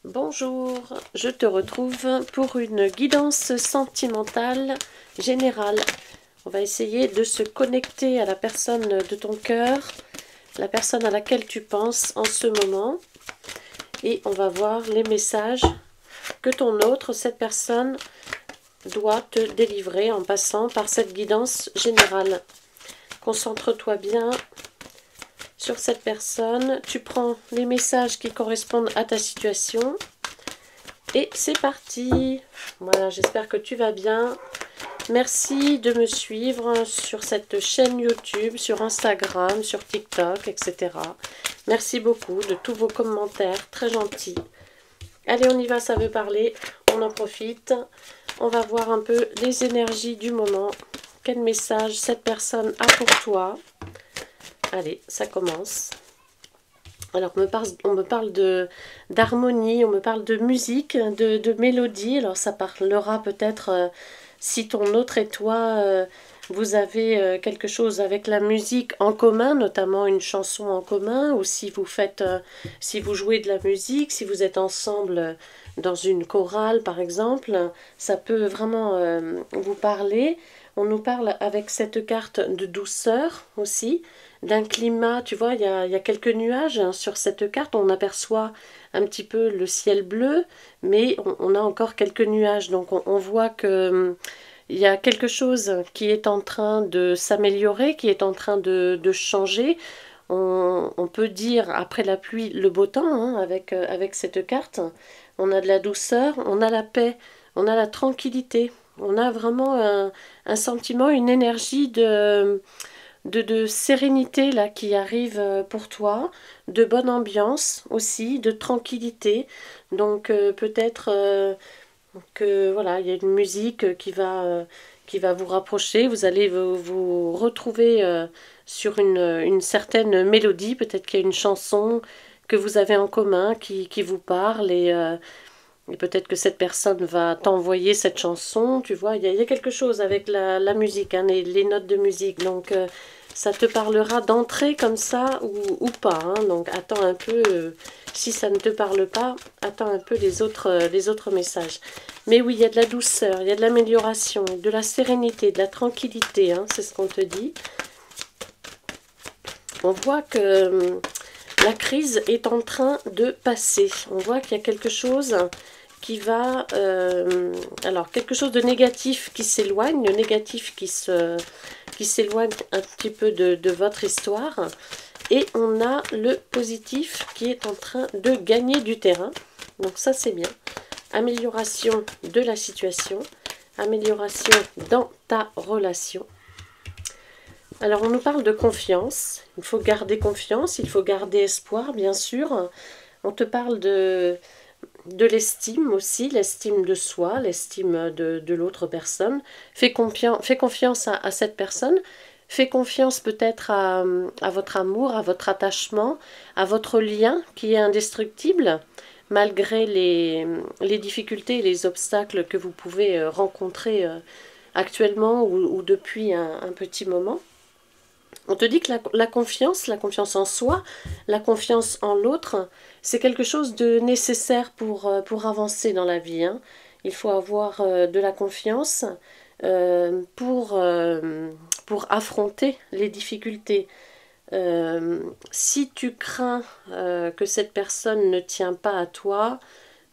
Bonjour, je te retrouve pour une guidance sentimentale générale. On va essayer de se connecter à la personne de ton cœur, la personne à laquelle tu penses en ce moment. Et on va voir les messages que ton autre, cette personne, doit te délivrer en passant par cette guidance générale. Concentre-toi bien sur cette personne. Tu prends les messages qui correspondent à ta situation. Et c'est parti. Voilà, j'espère que tu vas bien. Merci de me suivre sur cette chaîne YouTube, sur Instagram, sur TikTok, etc. Merci beaucoup de tous vos commentaires, très gentils. Allez, on y va, ça veut parler. On en profite. On va voir un peu les énergies du moment. Quel message cette personne a pour toi? Allez, ça commence. Alors, on me parle d'harmonie, on me parle de musique, de mélodie. Alors, ça parlera peut-être, si ton autre et toi, vous avez quelque chose avec la musique en commun, notamment une chanson en commun, ou si vous faites, si vous jouez de la musique, si vous êtes ensemble dans une chorale, par exemple, ça peut vraiment vous parler. On nous parle avec cette carte de douceur aussi, d'un climat, tu vois, il y a quelques nuages hein, sur cette carte, on aperçoit un petit peu le ciel bleu, mais on a encore quelques nuages, donc on voit que il y a quelque chose qui est en train de s'améliorer, qui est en train de changer. On peut dire après la pluie le beau temps hein, avec cette carte. On a de la douceur, on a la paix, on a la tranquillité. On a vraiment un sentiment, une énergie de sérénité là qui arrive pour toi, de bonne ambiance aussi, de tranquillité. Donc peut-être que voilà, il y a une musique qui va vous rapprocher. Vous allez vous retrouver sur une certaine mélodie. Peut-être qu'il y a une chanson que vous avez en commun qui vous parle et peut-être que cette personne va t'envoyer cette chanson, tu vois, il y a quelque chose avec la musique, hein, les notes de musique, donc ça te parlera d'entrée comme ça ou pas, hein, donc attends un peu, si ça ne te parle pas, attends un peu les autres messages. Mais oui, il y a de la douceur, il y a de l'amélioration, de la sérénité, de la tranquillité, hein, c'est ce qu'on te dit. On voit que la crise est en train de passer, on voit qu'il y a quelque chose qui va, alors quelque chose de négatif qui s'éloigne, le négatif qui s'éloigne un petit peu de votre histoire, et on a le positif qui est en train de gagner du terrain, donc ça c'est bien. Amélioration de la situation, amélioration dans ta relation. Alors on nous parle de confiance, il faut garder confiance, il faut garder espoir bien sûr, on te parle de l'estime aussi, l'estime de soi, l'estime de l'autre personne. Fais confiance à cette personne. Fais confiance peut-être à votre amour, à votre attachement, à votre lien qui est indestructible, malgré les difficultés et les obstacles que vous pouvez rencontrer actuellement ou depuis un petit moment. On te dit que la confiance en soi, la confiance en l'autre, c'est quelque chose de nécessaire pour avancer dans la vie. Hein. Il faut avoir de la confiance pour affronter les difficultés. Si tu crains que cette personne ne tient pas à toi,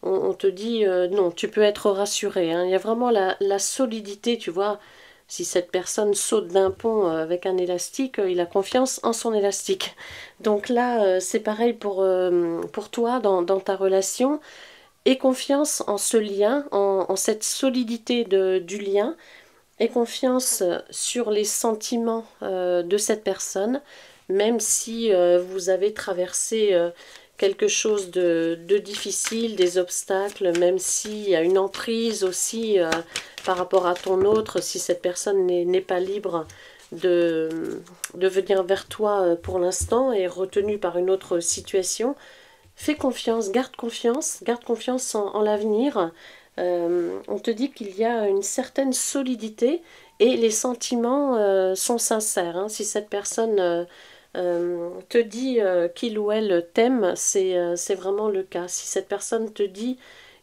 on te dit non, tu peux être rassuré. Hein. Il y a vraiment la solidité, tu vois. Si cette personne saute d'un pont avec un élastique, il a confiance en son élastique. Donc là, c'est pareil pour toi dans ta relation. Aie confiance en ce lien, en cette solidité du lien. Aie confiance sur les sentiments de cette personne, même si vous avez traversé quelque chose de difficile, des obstacles, même s'il y a une emprise aussi par rapport à ton autre, si cette personne n'est pas libre de venir vers toi pour l'instant et retenue par une autre situation, fais confiance, garde confiance en l'avenir. On te dit qu'il y a une certaine solidité et les sentiments sont sincères. Hein. Si cette personne te dit qu'il ou elle t'aime, c'est vraiment le cas. Si cette personne te dit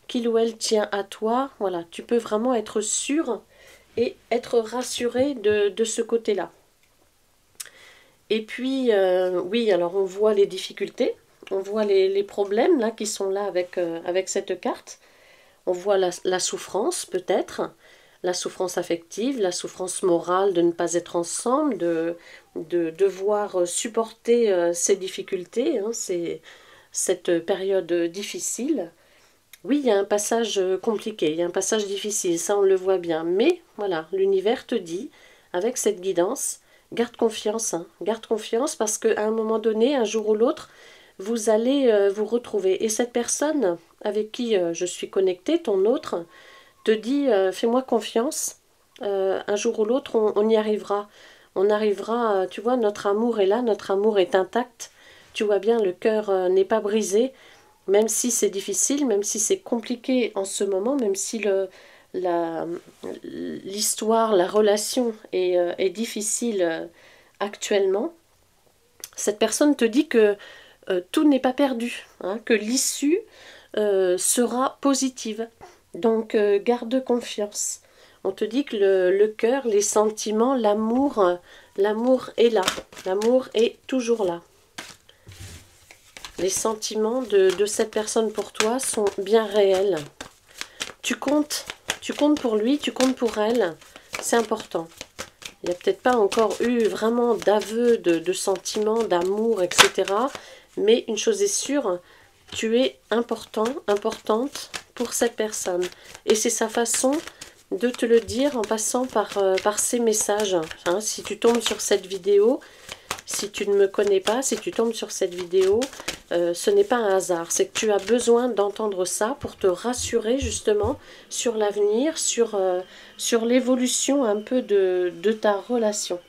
qu'il ou elle tient à toi, voilà, tu peux vraiment être sûr et être rassuré de ce côté-là. Et puis, oui, alors on voit les difficultés, on voit les problèmes là qui sont là avec cette carte. On voit la souffrance peut-être, la souffrance affective, la souffrance morale de ne pas être ensemble, de devoir supporter ces difficultés, hein, cette période difficile. Oui, il y a un passage compliqué, il y a un passage difficile, ça on le voit bien. Mais voilà, l'univers te dit, avec cette guidance, garde confiance, hein, garde confiance parce qu'à un moment donné, un jour ou l'autre, vous allez vous retrouver. Et cette personne avec qui je suis connectée, ton autre, te dit fais-moi confiance, un jour ou l'autre on y arrivera. On arrivera, tu vois, notre amour est là, notre amour est intact. Tu vois bien, le cœur n'est pas brisé, même si c'est difficile, même si c'est compliqué en ce moment, même si l'histoire, la relation est difficile actuellement. Cette personne te dit que tout n'est pas perdu, hein, que l'issue sera positive. Donc garde confiance. On te dit que le cœur, les sentiments, l'amour est là. L'amour est toujours là. Les sentiments de cette personne pour toi sont bien réels. Tu comptes pour lui, tu comptes pour elle. C'est important. Il n'y a peut-être pas encore eu vraiment d'aveu de sentiments, d'amour, etc. Mais une chose est sûre, tu es important, importante pour cette personne. Et c'est sa façon de te le dire en passant par ces messages. Hein, si tu tombes sur cette vidéo, si tu ne me connais pas, si tu tombes sur cette vidéo, ce n'est pas un hasard. C'est que tu as besoin d'entendre ça pour te rassurer justement sur l'avenir, sur l'évolution un peu de ta relation.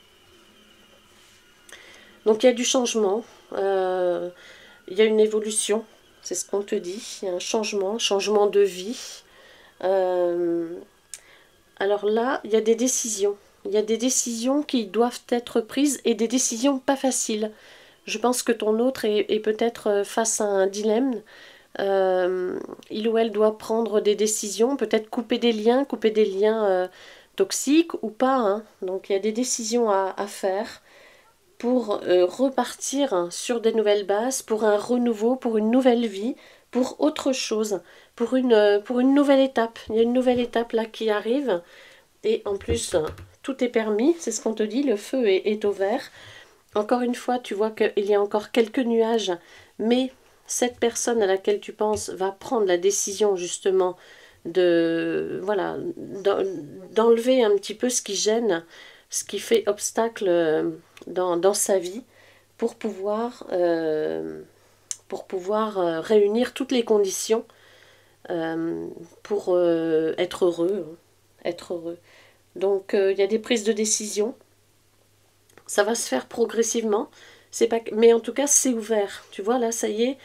Donc il y a du changement, il y a une évolution, c'est ce qu'on te dit. Il y a un changement de vie. Alors là, il y a des décisions. Il y a des décisions qui doivent être prises et des décisions pas faciles. Je pense que ton autre est peut-être face à un dilemme. Il ou elle doit prendre des décisions, peut-être couper des liens toxiques ou pas. Hein. Donc il y a des décisions à faire pour repartir sur des nouvelles bases, pour un renouveau, pour une nouvelle vie, pour autre chose, pour une nouvelle étape. Il y a une nouvelle étape là qui arrive. Et en plus, tout est permis, c'est ce qu'on te dit, le feu est au vert. Encore une fois, tu vois qu'il y a encore quelques nuages, mais cette personne à laquelle tu penses va prendre la décision justement d'enlever un petit peu ce qui gêne, ce qui fait obstacle dans sa vie pour pouvoir réunir toutes les conditions pour être heureux. Donc il y a des prises de décision. Ça va se faire progressivement. Mais en tout cas, c'est ouvert. Tu vois, là, ça y est,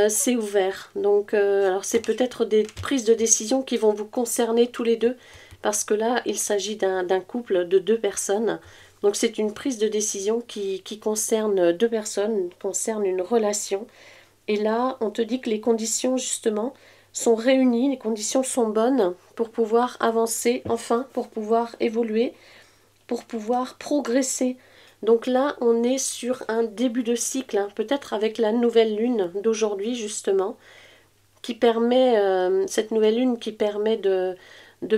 c'est ouvert. Donc, alors c'est peut-être des prises de décision qui vont vous concerner tous les deux. Parce que là, il s'agit d'un couple de 2 personnes. Donc, c'est une prise de décision qui concerne 2 personnes, concerne une relation. Et là, on te dit que les conditions, justement, sont réunies, les conditions sont bonnes pour pouvoir avancer, enfin, pour pouvoir évoluer, pour pouvoir progresser. Donc là, on est sur un début de cycle, hein, peut-être avec la nouvelle lune d'aujourd'hui, justement, qui permet, cette nouvelle lune qui permet de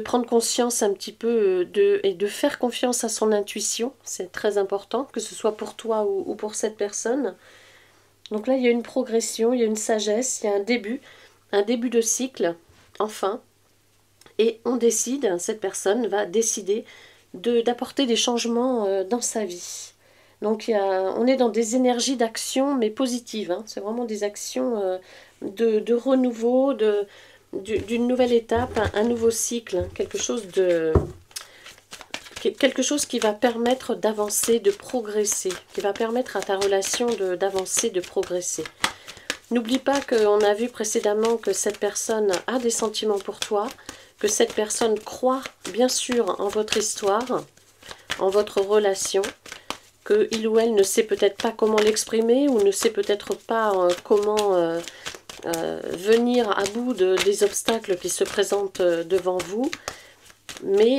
prendre conscience un petit peu et de faire confiance à son intuition. C'est très important, que ce soit pour toi ou pour cette personne. Donc là, il y a une progression, il y a une sagesse, il y a un début de cycle, enfin. Et on décide, cette personne va décider d'apporter des changements dans sa vie. Donc on est dans des énergies d'action, mais positives. Hein. C'est vraiment des actions de renouveau, d'une nouvelle étape, un nouveau cycle, hein. Quelque chose qui va permettre d'avancer, de progresser, qui va permettre à ta relation d'avancer, de progresser. N'oublie pas qu'on a vu précédemment que cette personne a des sentiments pour toi, que cette personne croit bien sûr en votre histoire, en votre relation, que il ou elle ne sait peut-être pas comment l'exprimer ou ne sait peut-être pas comment venir à bout des obstacles qui se présentent devant vous. Mais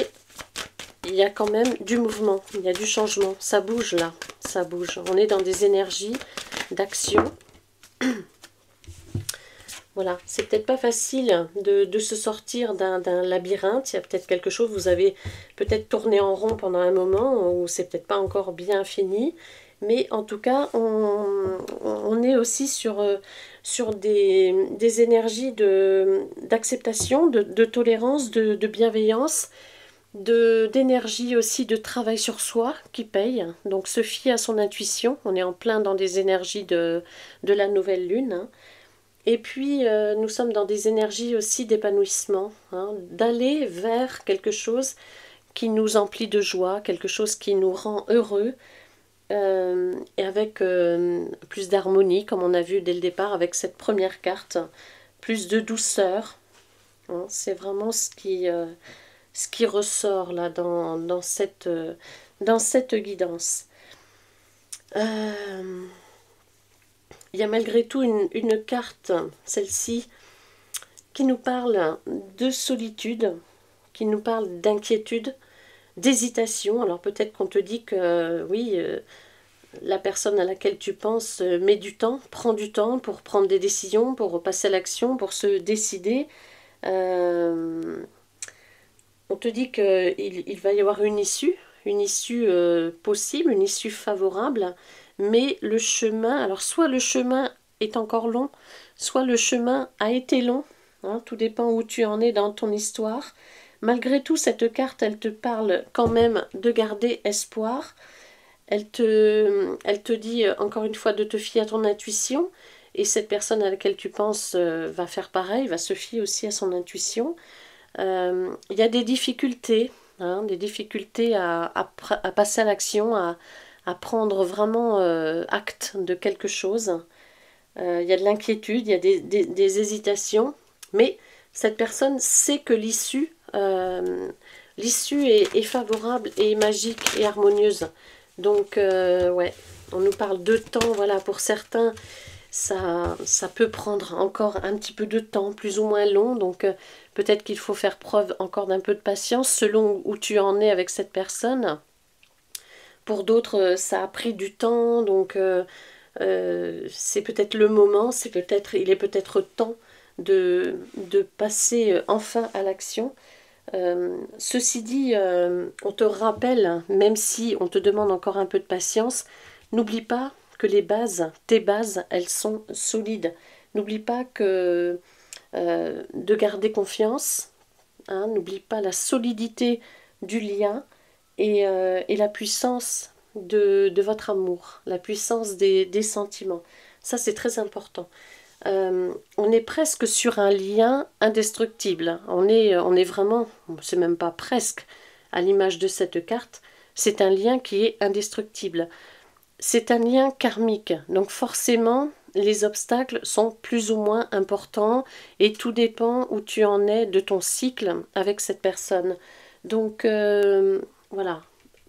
il y a quand même du mouvement, il y a du changement. Ça bouge là, ça bouge. On est dans des énergies d'action. Voilà, c'est peut-être pas facile de se sortir d'un labyrinthe. Il y a peut-être quelque chose, vous avez peut-être tourné en rond pendant un moment, ou c'est peut-être pas encore bien fini. Mais en tout cas, on est aussi sur des énergies d'acceptation, de tolérance, de bienveillance, d'énergie aussi de travail sur soi qui paye. Donc se fier à son intuition. On est en plein dans des énergies de la nouvelle lune, hein. Et puis, nous sommes dans des énergies aussi d'épanouissement, hein, d'aller vers quelque chose qui nous emplit de joie, quelque chose qui nous rend heureux, et avec plus d'harmonie, comme on a vu dès le départ avec cette première carte, plus de douceur, hein. C'est vraiment ce qui ressort là dans cette guidance. Il y a malgré tout une carte, celle-ci, qui nous parle de solitude, qui nous parle d'inquiétude, d'hésitation. Alors peut-être qu'on te dit que oui, la personne à laquelle tu penses met du temps, prend du temps pour prendre des décisions, pour passer à l'action, pour se décider. On te dit qu'il va y avoir une issue possible, une issue favorable. Mais le chemin, alors soit le chemin est encore long, soit le chemin a été long, hein, tout dépend où tu en es dans ton histoire. Malgré tout, cette carte, elle te parle quand même de garder espoir. Elle te dit encore une fois de te fier à ton intuition, et cette personne à laquelle tu penses va faire pareil, va se fier aussi à son intuition. Il y a des difficultés, hein, à passer à l'action, à prendre vraiment acte de quelque chose. Il y a de l'inquiétude, il y a des hésitations, mais cette personne sait que l'issue est favorable et magique et harmonieuse. Donc, ouais, on nous parle de temps, voilà, pour certains, ça peut prendre encore un petit peu de temps, plus ou moins long, donc peut-être qu'il faut faire preuve encore d'un peu de patience selon où tu en es avec cette personne. Pour d'autres, ça a pris du temps, donc c'est peut-être le moment, il est peut-être temps de passer enfin à l'action. Ceci dit, on te rappelle, même si on te demande encore un peu de patience, n'oublie pas que tes bases, elles sont solides. N'oublie pas que de garder confiance, hein, n'oublie pas la solidité du lien, et la puissance de votre amour, la puissance des sentiments. Ça, c'est très important. On est presque sur un lien indestructible. On est vraiment, c'est même pas presque, à l'image de cette carte, c'est un lien qui est indestructible. C'est un lien karmique, donc forcément, les obstacles sont plus ou moins importants et tout dépend où tu en es de ton cycle avec cette personne. Donc, voilà,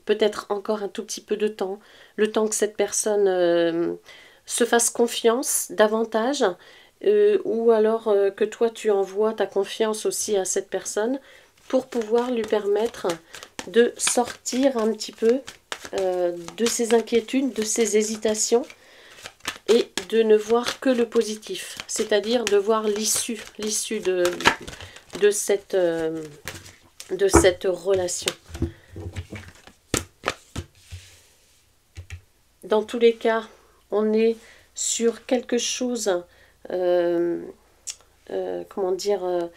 peut-être encore un tout petit peu de temps, le temps que cette personne se fasse confiance davantage, ou alors que toi tu envoies ta confiance aussi à cette personne pour pouvoir lui permettre de sortir un petit peu de ses inquiétudes, de ses hésitations, et de ne voir que le positif, c'est-à-dire de voir l'issue de cette relation. Dans tous les cas, on est sur quelque chose, comment dire,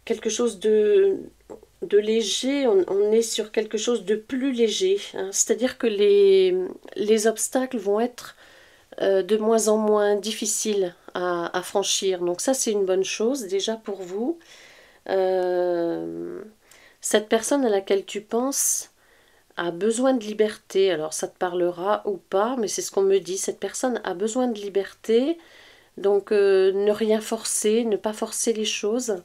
quelque chose de léger, on est sur quelque chose de plus léger, hein. C'est-à-dire que les obstacles vont être de moins en moins difficiles à franchir. Donc ça, c'est une bonne chose déjà pour vous. Cette personne à laquelle tu penses a besoin de liberté. Alors ça te parlera ou pas, mais c'est ce qu'on me dit. Cette personne a besoin de liberté, donc ne rien forcer, ne pas forcer les choses.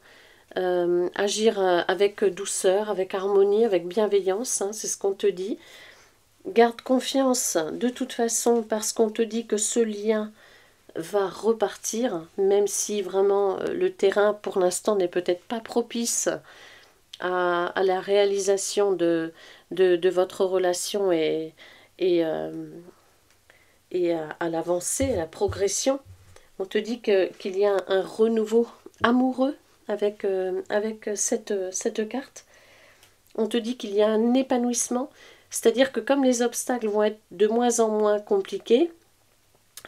Agir avec douceur, avec harmonie, avec bienveillance, hein, c'est ce qu'on te dit. Garde confiance de toute façon parce qu'on te dit que ce lien va repartir, même si vraiment le terrain pour l'instant n'est peut-être pas propice à la réalisation de votre relation et, euh, et à l'avancée, à la progression. On te dit qu'il y a un renouveau amoureux avec cette carte. On te dit qu'il y a un épanouissement, c'est-à-dire que comme les obstacles vont être de moins en moins compliqués,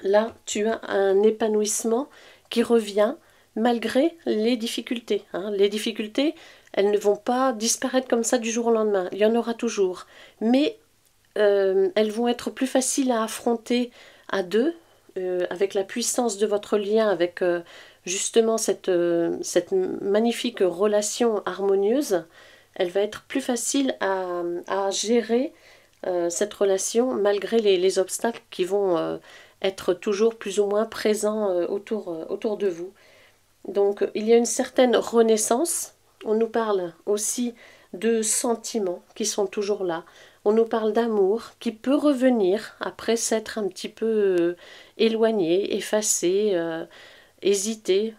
là tu as un épanouissement qui revient malgré les difficultés. Les difficultés, elles ne vont pas disparaître comme ça du jour au lendemain, il y en aura toujours. Mais elles vont être plus faciles à affronter à deux, avec la puissance de votre lien, avec justement cette magnifique relation harmonieuse. Elle va être plus facile à gérer cette relation malgré les obstacles qui vont être toujours plus ou moins présents autour de vous. Donc il y a une certaine renaissance. On nous parle aussi de sentiments qui sont toujours là. On nous parle d'amour qui peut revenir après s'être un petit peu éloigné, effacé, hésité.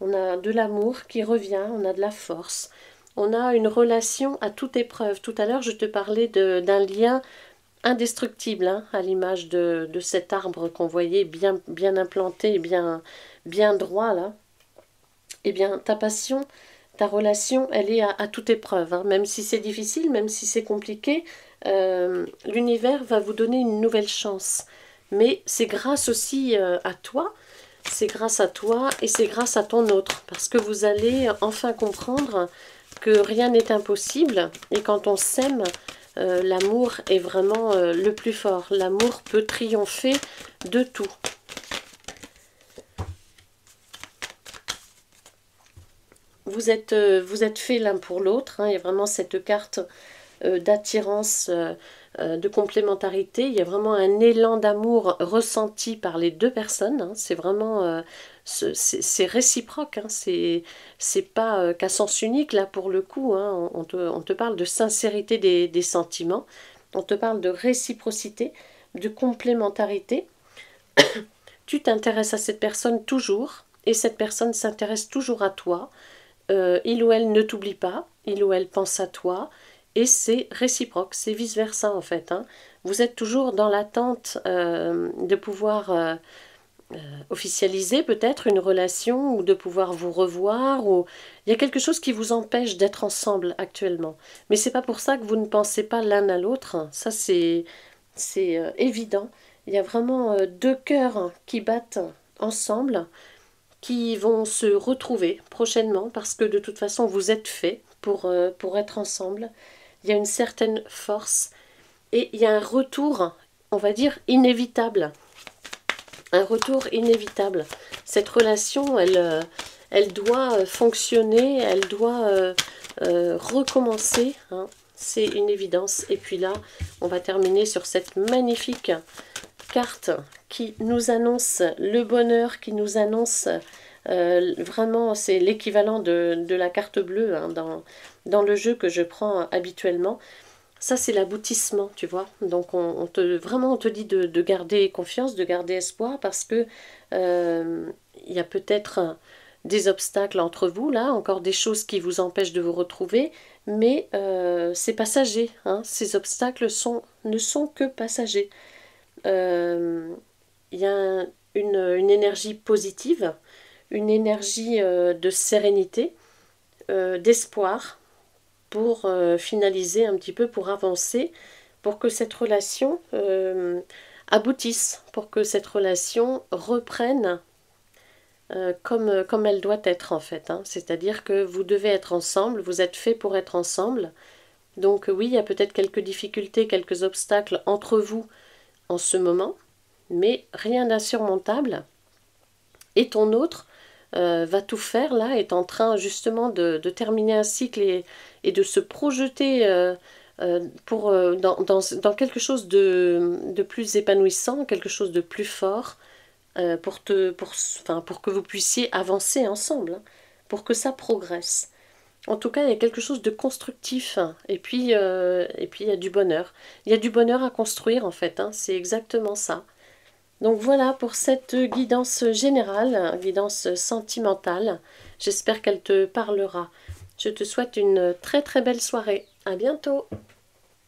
On a de l'amour qui revient, on a de la force. On a une relation à toute épreuve. Tout à l'heure, je te parlais d'un lien indestructible, à l'image de cet arbre qu'on voyait bien implanté, bien droit là. Eh bien, ta passion, ta relation, elle est à toute épreuve. Même si c'est difficile, même si c'est compliqué, l'univers va vous donner une nouvelle chance. Mais c'est grâce aussi à toi, c'est grâce à toi et c'est grâce à ton autre. Parce que vous allez enfin comprendre que rien n'est impossible. Et quand on s'aime, l'amour est vraiment le plus fort. L'amour peut triompher de tout. Vous êtes faits l'un pour l'autre. Il y a vraiment cette carte d'attirance, de complémentarité. Il y a vraiment un élan d'amour ressenti par les deux personnes. C'est vraiment c'est réciproque. C'est pas qu'à sens unique là pour le coup. On te parle de sincérité des sentiments. On te parle de réciprocité, de complémentarité. Tu t'intéresses à cette personne toujours et cette personne s'intéresse toujours à toi. Il ou elle ne t'oublie pas, il ou elle pense à toi, et c'est réciproque, c'est vice-versa en fait. Vous êtes toujours dans l'attente de pouvoir officialiser peut-être une relation ou de pouvoir vous revoir. Ou il y a quelque chose qui vous empêche d'être ensemble actuellement. Mais c'est pas pour ça que vous ne pensez pas l'un à l'autre. Ça c'est évident. Il y a vraiment deux cœurs qui battent ensemble, qui vont se retrouver prochainement parce que de toute façon vous êtes faits pour être ensemble. Il y a une certaine force et il y a un retour, on va dire, inévitable. Un retour inévitable. Cette relation, elle doit fonctionner, elle doit recommencer. C'est une évidence. Et puis là, on va terminer sur cette magnifique carte qui nous annonce le bonheur, qui nous annonce vraiment, c'est l'équivalent de la carte bleue dans le jeu que je prends habituellement. Ça, c'est l'aboutissement, tu vois. Donc, vraiment, on te dit de garder confiance, de garder espoir, parce que il y a peut-être des obstacles entre vous, là, encore des choses qui vous empêchent de vous retrouver, mais c'est passager. Ces obstacles ne sont que passagers. Il y a une énergie positive, une énergie de sérénité, d'espoir pour finaliser un petit peu, pour avancer, pour que cette relation aboutisse, pour que cette relation reprenne comme elle doit être en fait. C'est-à-dire que vous devez être ensemble, vous êtes fait pour être ensemble. Donc oui, il y a peut-être quelques difficultés, quelques obstacles entre vous en ce moment, mais rien d'insurmontable. Et ton autre va tout faire là, est en train justement de terminer un cycle et de se projeter dans quelque chose de plus épanouissant, quelque chose de plus fort, pour que vous puissiez avancer ensemble, pour que ça progresse. En tout cas, il y a quelque chose de constructif. Et puis il y a du bonheur. Il y a du bonheur à construire en fait, hein, c'est exactement ça. Donc voilà pour cette guidance générale, guidance sentimentale. J'espère qu'elle te parlera. Je te souhaite une très très belle soirée. À bientôt!